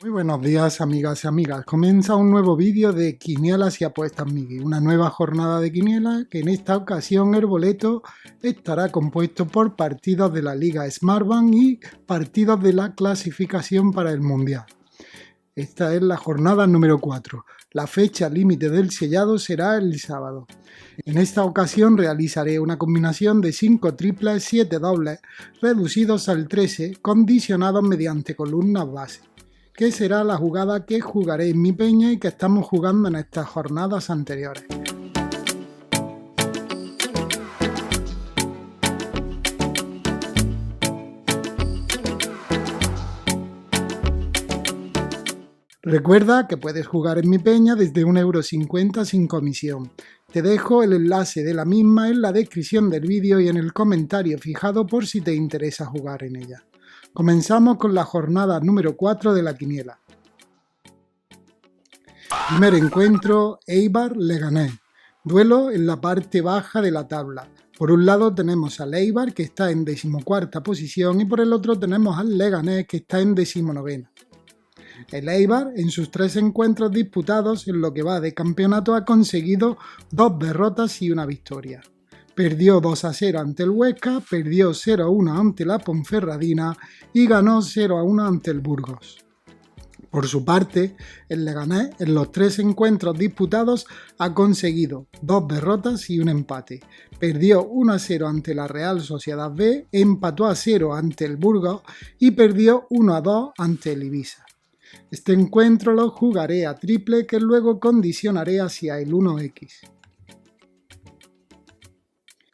Muy buenos días, amigas y amigas. Comienza un nuevo vídeo de Quinielas y Apuestas Migui, una nueva jornada de quinielas que en esta ocasión el boleto estará compuesto por partidos de la Liga Smartbank y partidos de la clasificación para el Mundial. Esta es la jornada número 4. La fecha límite del sellado será el sábado. En esta ocasión realizaré una combinación de 5 triples, 7 dobles, reducidos al 13, condicionados mediante columnas base, que será la jugada que jugaré en mi peña y que estamos jugando en estas jornadas anteriores. Recuerda que puedes jugar en mi peña desde 1,50 € sin comisión. Te dejo el enlace de la misma en la descripción del vídeo y en el comentario fijado por si te interesa jugar en ella. Comenzamos con la jornada número 4 de la quiniela. Primer encuentro, Eibar-Leganés. Duelo en la parte baja de la tabla. Por un lado tenemos al Eibar, que está en 14ª posición, y por el otro tenemos al Leganés, que está en 19ª. El Eibar, en sus 3 encuentros disputados en lo que va de campeonato, ha conseguido 2 derrotas y una victoria. Perdió 2-0 ante el Huesca, perdió 0-1 ante la Ponferradina y ganó 0-1 ante el Burgos. Por su parte, el Leganés en los 3 encuentros disputados ha conseguido 2 derrotas y un empate. Perdió 1-0 ante la Real Sociedad B, empató a 0 ante el Burgos y perdió 1-2 ante el Ibiza. Este encuentro lo jugaré a triple, que luego condicionaré hacia el 1x.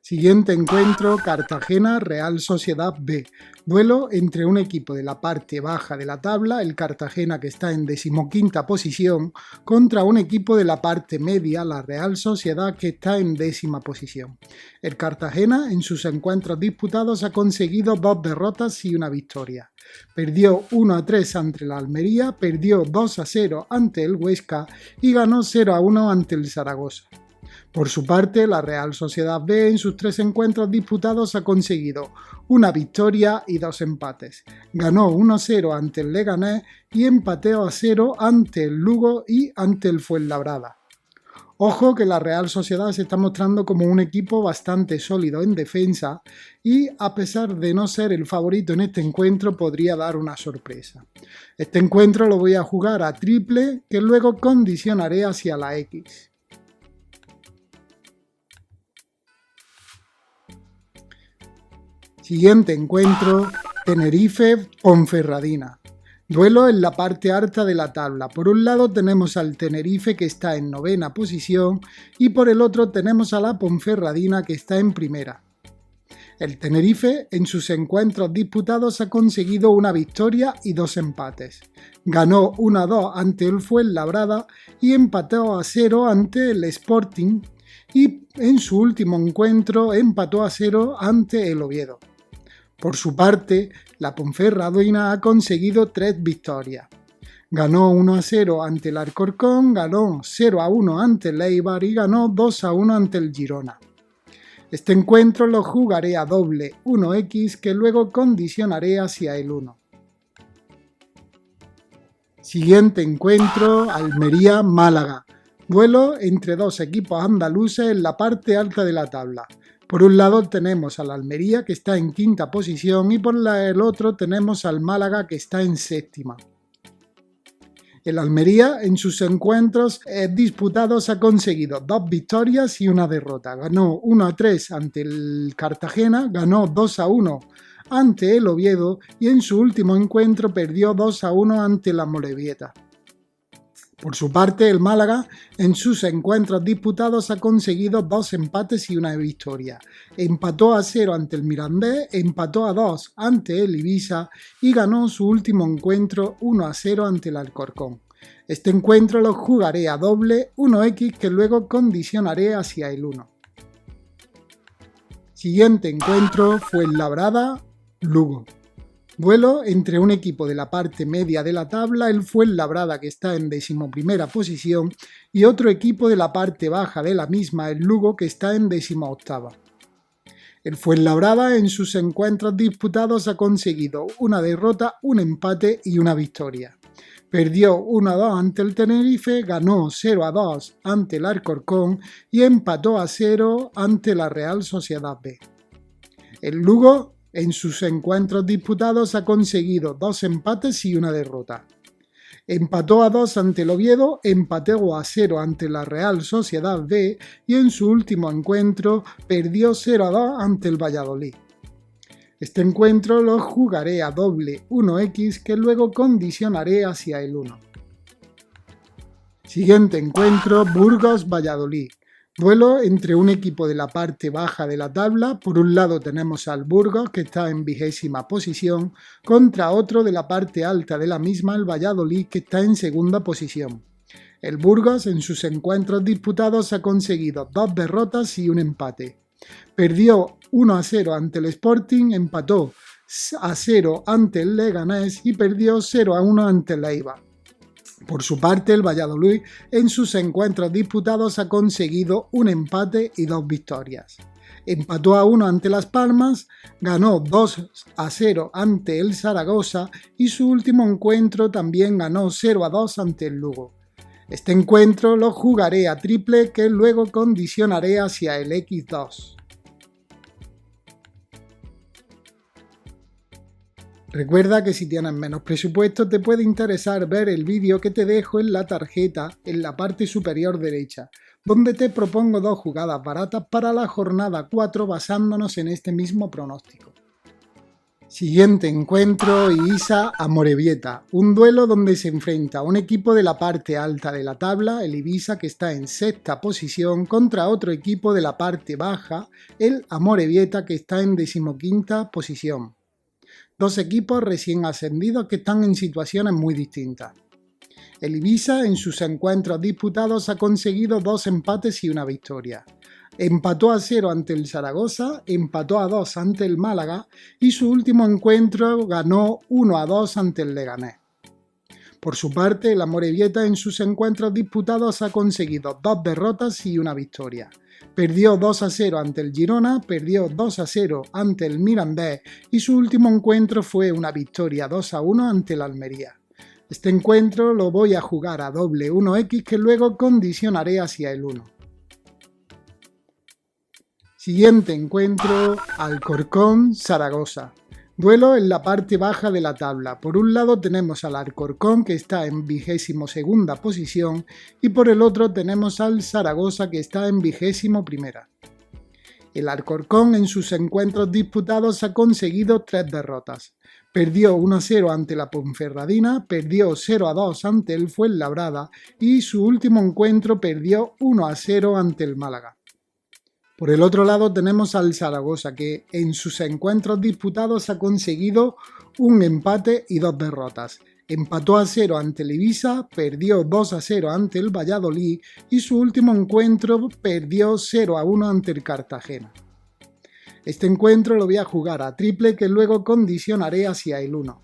Siguiente encuentro, Cartagena-Real Sociedad B. Duelo entre un equipo de la parte baja de la tabla, el Cartagena, que está en 15ª posición, contra un equipo de la parte media, la Real Sociedad, que está en 10ª posición. El Cartagena en sus encuentros disputados ha conseguido 2 derrotas y una victoria. Perdió 1-3 ante la Almería, perdió 2-0 ante el Huesca y ganó 0-1 ante el Zaragoza. Por su parte, la Real Sociedad B en sus 3 encuentros disputados ha conseguido una victoria y 2 empates. Ganó 1-0 ante el Leganés y empató a 0 ante el Lugo y ante el Fuenlabrada. Ojo que la Real Sociedad se está mostrando como un equipo bastante sólido en defensa y, a pesar de no ser el favorito en este encuentro, podría dar una sorpresa. Este encuentro lo voy a jugar a triple, que luego condicionaré hacia la X. Siguiente encuentro, Tenerife-Ponferradina. Duelo en la parte alta de la tabla. Por un lado tenemos al Tenerife, que está en 9ª posición, y por el otro tenemos a la Ponferradina, que está en 1ª. El Tenerife en sus encuentros disputados ha conseguido una victoria y 2 empates. Ganó 1-2 ante el Fuenlabrada y empató a 0 ante el Sporting, y en su último encuentro empató a 0 ante el Oviedo. Por su parte, la Ponferradina ha conseguido 3 victorias. Ganó 1-0 ante el Alcorcón, ganó 0-1 ante el Eibar y ganó 2-1 ante el Girona. Este encuentro lo jugaré a doble 1x, que luego condicionaré hacia el 1. Siguiente encuentro, Almería-Málaga. Duelo entre 2 equipos andaluces en la parte alta de la tabla. Por un lado tenemos al Almería, que está en 5ª posición, y por el otro tenemos al Málaga, que está en 7ª. El Almería en sus encuentros disputados ha conseguido 2 victorias y una derrota. Ganó 1-3 ante el Cartagena, ganó 2-1 ante el Oviedo y en su último encuentro perdió 2-1 ante la Morevieta. Por su parte, el Málaga en sus encuentros disputados ha conseguido 2 empates y una victoria. Empató a 0 ante el Mirandés, empató a 2 ante el Ibiza y ganó su último encuentro 1-0 ante el Alcorcón. Este encuentro lo jugaré a doble 1x, que luego condicionaré hacia el 1. Siguiente encuentro, Fuenlabrada-Lugo. Duelo entre un equipo de la parte media de la tabla, el Fuenlabrada, que está en 11ª posición, y otro equipo de la parte baja de la misma, el Lugo, que está en 18ª. El Fuenlabrada en sus encuentros disputados ha conseguido una derrota, un empate y una victoria. perdió 1-2 ante el Tenerife, ganó 0-2 ante el Alcorcón y empató a 0 ante la Real Sociedad B. El Lugo, en sus encuentros disputados, ha conseguido 2 empates y una derrota. Empató a 2 ante el Oviedo, empató a 0 ante la Real Sociedad B y en su último encuentro perdió 0-2 ante el Valladolid. Este encuentro lo jugaré a doble 1x que luego condicionaré hacia el 1. Siguiente encuentro, Burgos-Valladolid. Duelo entre un equipo de la parte baja de la tabla, por un lado tenemos al Burgos que está en 20ª posición, contra otro de la parte alta de la misma, el Valladolid que está en 2ª posición. El Burgos en sus encuentros disputados ha conseguido 2 derrotas y un empate. Perdió 1-0 ante el Sporting, empató a 0 ante el Leganés y perdió 0-1 ante el Eibar. Por su parte, el Valladolid en sus encuentros disputados ha conseguido un empate y 2 victorias. Empató a 1 ante Las Palmas, ganó 2-0 ante el Zaragoza y su último encuentro también ganó 0-2 ante el Lugo. Este encuentro lo jugaré a triple que luego condicionaré hacia el X2. Recuerda que si tienes menos presupuesto te puede interesar ver el vídeo que te dejo en la tarjeta en la parte superior derecha, donde te propongo 2 jugadas baratas para la jornada 4 basándonos en este mismo pronóstico. Siguiente encuentro, Ibiza-Amorebieta, un duelo donde se enfrenta un equipo de la parte alta de la tabla, el Ibiza que está en 6ª posición, contra otro equipo de la parte baja, el Amorebieta que está en 15ª posición. 2 equipos recién ascendidos que están en situaciones muy distintas. El Ibiza en sus encuentros disputados ha conseguido 2 empates y una victoria. Empató a 0 ante el Zaragoza, empató a 2 ante el Málaga y su último encuentro ganó 1-2 ante el Leganés. Por su parte, el Amorebieta en sus encuentros disputados ha conseguido 2 derrotas y una victoria. Perdió 2-0 ante el Girona, perdió 2-0 ante el Mirandés y su último encuentro fue una victoria 2-1 ante el Almería. Este encuentro lo voy a jugar a doble 1x que luego condicionaré hacia el 1. Siguiente encuentro, Alcorcón-Zaragoza. Duelo en la parte baja de la tabla. Por un lado tenemos al Alcorcón que está en 22ª posición y por el otro tenemos al Zaragoza que está en 21ª. El Alcorcón en sus encuentros disputados ha conseguido 3 derrotas. Perdió 1-0 ante la Ponferradina, perdió 0-2 ante el Fuenlabrada y su último encuentro perdió 1-0 ante el Málaga. Por el otro lado tenemos al Zaragoza que en sus encuentros disputados ha conseguido un empate y 2 derrotas. Empató a 0 ante el Ibiza, perdió 2-0 ante el Valladolid y su último encuentro perdió 0-1 ante el Cartagena. Este encuentro lo voy a jugar a triple que luego condicionaré hacia el 1.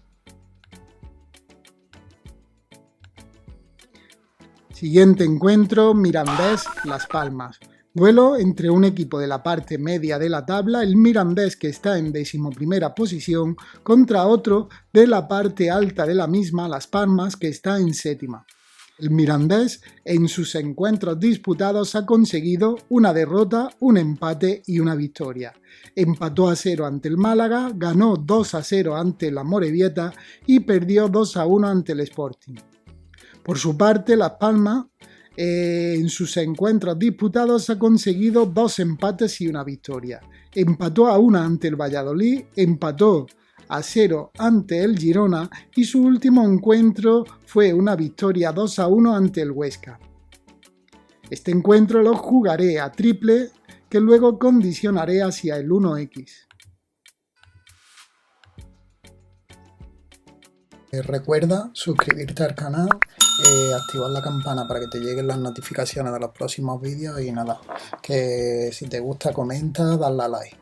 Siguiente encuentro, Mirandés-Las Palmas. Duelo entre un equipo de la parte media de la tabla, el Mirandés que está en 11ª posición, contra otro de la parte alta de la misma, Las Palmas, que está en 7ª. El Mirandés en sus encuentros disputados ha conseguido una derrota, un empate y una victoria. Empató a 0 ante el Málaga, ganó 2-0 ante el Amorebieta y perdió 2-1 ante el Sporting. Por su parte, Las Palmas en sus encuentros disputados ha conseguido 2 empates y una victoria. Empató a 1 ante el Valladolid, empató a 0 ante el Girona y su último encuentro fue una victoria 2-1 ante el Huesca. Este encuentro lo jugaré a triple que luego condicionaré hacia el 1x. Recuerda suscribirte al canal, activar la campana para que te lleguen las notificaciones de los próximos vídeos y nada, que si te gusta comenta, dale a like.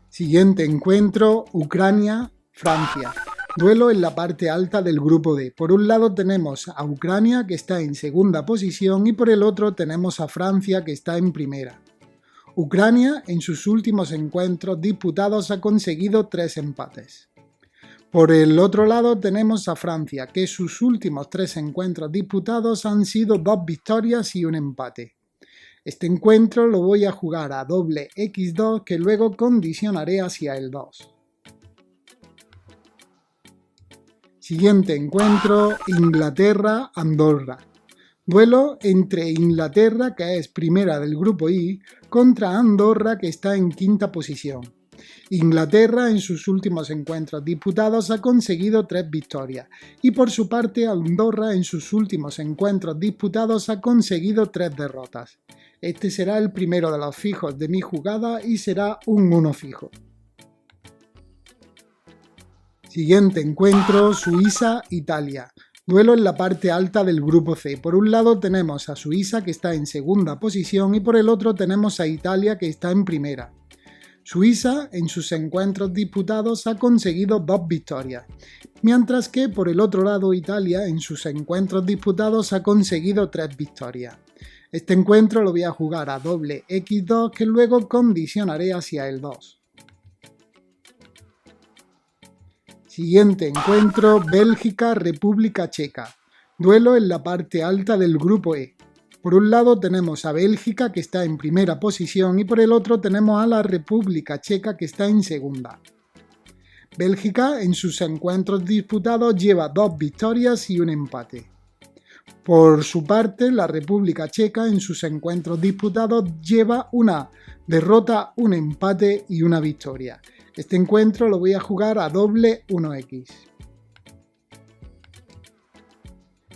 Siguiente encuentro, Ucrania-Francia. Duelo en la parte alta del grupo D. Por un lado tenemos a Ucrania que está en 2ª posición y por el otro tenemos a Francia que está en 1ª. Ucrania en sus últimos encuentros disputados ha conseguido 3 empates. Por el otro lado tenemos a Francia, que sus últimos 3 encuentros disputados han sido 2 victorias y un empate. Este encuentro lo voy a jugar a doble x2 que luego condicionaré hacia el 2. Siguiente encuentro, Inglaterra-Andorra. Duelo entre Inglaterra, que es primera del grupo I, contra Andorra, que está en quinta posición. Inglaterra en sus últimos encuentros disputados ha conseguido 3 victorias y por su parte Andorra en sus últimos encuentros disputados ha conseguido 3 derrotas. Este será el primero de los fijos de mi jugada y será un 1 fijo. Siguiente encuentro, Suiza-Italia. Duelo en la parte alta del grupo C. Por un lado tenemos a Suiza que está en segunda posición y por el otro tenemos a Italia que está en primera. Suiza en sus encuentros disputados ha conseguido 2 victorias, mientras que por el otro lado Italia en sus encuentros disputados ha conseguido 3 victorias. Este encuentro lo voy a jugar a doble x2 que luego condicionaré hacia el 2. Siguiente encuentro, Bélgica-República Checa. Duelo en la parte alta del grupo E. Por un lado tenemos a Bélgica que está en primera posición y por el otro tenemos a la República Checa que está en segunda. Bélgica en sus encuentros disputados lleva 2 victorias y un empate. Por su parte, la República Checa en sus encuentros disputados lleva una derrota, un empate y una victoria. Este encuentro lo voy a jugar a doble 1x.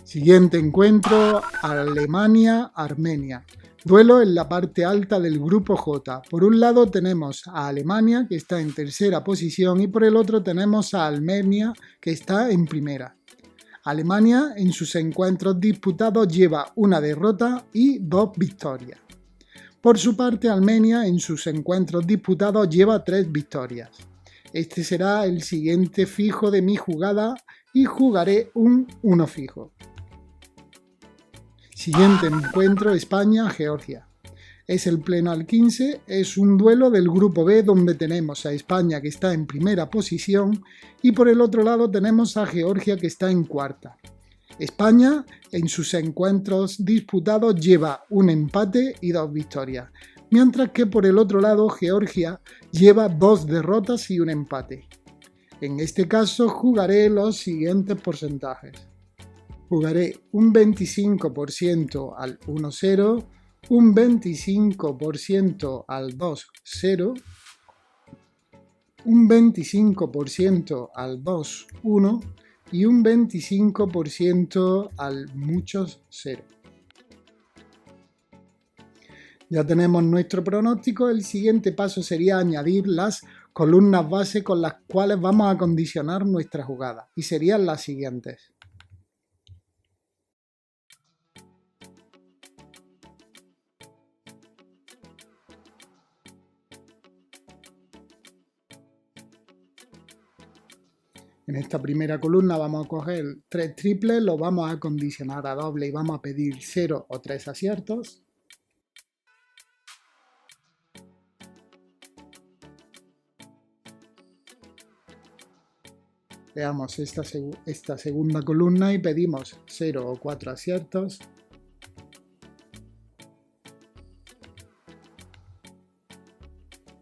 Siguiente encuentro, Alemania-Armenia. Duelo en la parte alta del grupo J. Por un lado tenemos a Alemania, que está en tercera posición, y por el otro tenemos a Armenia, que está en primera. Alemania en sus encuentros disputados lleva una derrota y 2 victorias. Por su parte, Armenia en sus encuentros disputados lleva 3 victorias. Este será el siguiente fijo de mi jugada y jugaré un 1 fijo. Siguiente encuentro, España-Georgia. Es el pleno al 15, es un duelo del grupo B donde tenemos a España que está en primera posición y por el otro lado tenemos a Georgia que está en cuarta. España en sus encuentros disputados lleva un empate y 2 victorias, mientras que por el otro lado Georgia lleva 2 derrotas y un empate. En este caso jugaré los siguientes porcentajes. Jugaré un 25% al 1-0, un 25% al 2-0, un 25% al 2-1 y un 25% al muchos 0. Ya tenemos nuestro pronóstico, el siguiente paso sería añadir las columnas base con las cuales vamos a condicionar nuestra jugada y serían las siguientes. En esta primera columna vamos a coger 3 triples, los vamos a condicionar a doble y vamos a pedir 0 o 3 aciertos. Veamos esta segunda columna y pedimos 0 o 4 aciertos.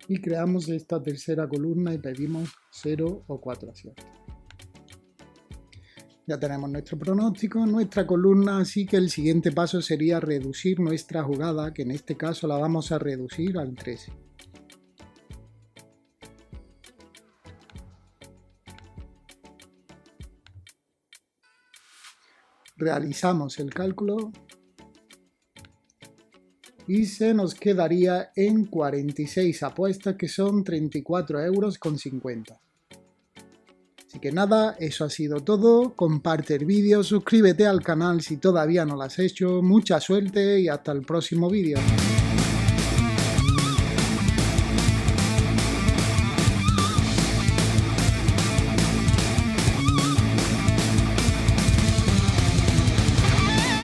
Y creamos esta tercera columna y pedimos 0 o 4 aciertos. Ya tenemos nuestro pronóstico, nuestra columna, así que el siguiente paso sería reducir nuestra jugada, que en este caso la vamos a reducir al 13. Realizamos el cálculo y se nos quedaría en 46 apuestas, que son 34,50 €. Así que nada, eso ha sido todo. Comparte el vídeo, suscríbete al canal si todavía no lo has hecho. Mucha suerte y hasta el próximo vídeo.